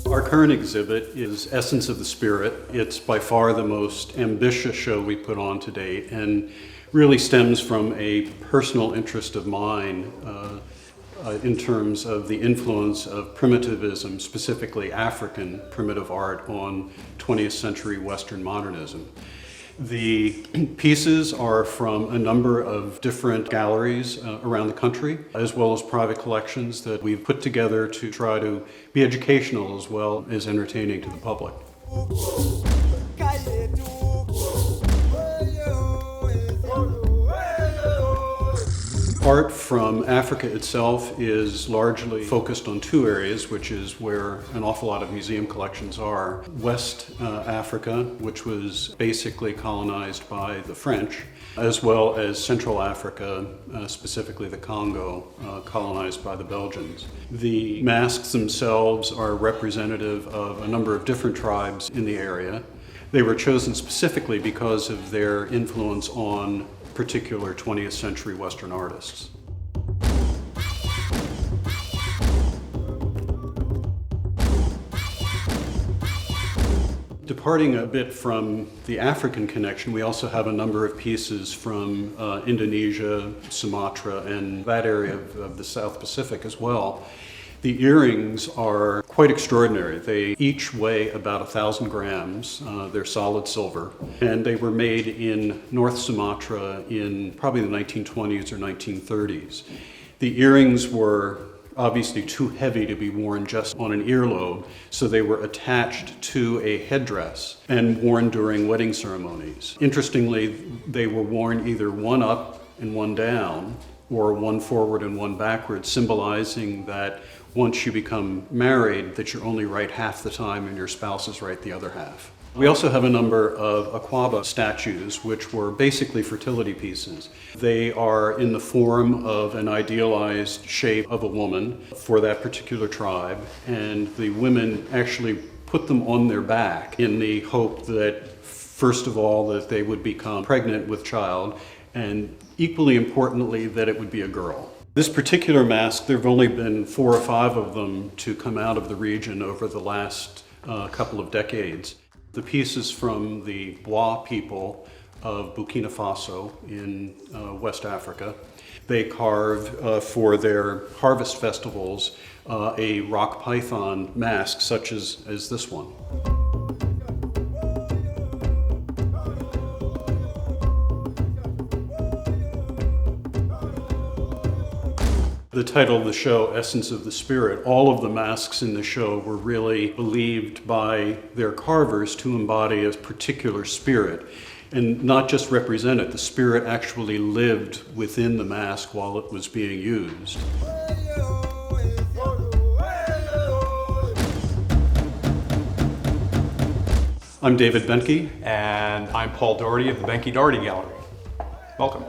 Our current exhibit is Essence of the Spirit. It's by far the most ambitious show we put on to date and really stems from a personal interest of mine in terms of the influence of primitivism, specifically African primitive art, on 20th century Western modernism. The pieces are from a number of different galleries around the country, as well as private collections that we've put together to try to be educational as well as entertaining to the public. Art from Africa itself is largely focused on two areas, which is where an awful lot of museum collections are. West Africa, which was basically colonized by the French, as well as Central Africa, specifically the Congo, colonized by the Belgians. The masks themselves are representative of a number of different tribes in the area. They were chosen specifically because of their influence on particular 20th century Western artists. Departing a bit from the African connection, we also have a number of pieces from Indonesia, Sumatra, and that area of the South Pacific as well. The earrings are quite extraordinary. They each weigh about 1,000 grams. They're solid silver. And they were made in North Sumatra in probably the 1920s or 1930s. The earrings were obviously too heavy to be worn just on an earlobe, so they were attached to a headdress and worn during wedding ceremonies. Interestingly, they were worn either one up and one down, or one forward and one backward, symbolizing that once you become married, that you're only right half the time and your spouse is right the other half. We also have a number of Akwaaba statues, which were basically fertility pieces. They are in the form of an idealized shape of a woman for that particular tribe, and the women actually put them on their back in the hope that, first of all, that they would become pregnant with child, and equally importantly, that it would be a girl. This particular mask, there have only been 4 or 5 of them to come out of the region over the last couple of decades. The pieces from the Bois people of Burkina Faso in West Africa. They carve for their harvest festivals a rock python mask such as this one. The title of the show, Essence of the Spirit, all of the masks in the show were really believed by their carvers to embody a particular spirit and not just represent it. The spirit actually lived within the mask while it was being used. I'm David Benke. And I'm Paul Doherty of the Benke Doherty Gallery. Welcome.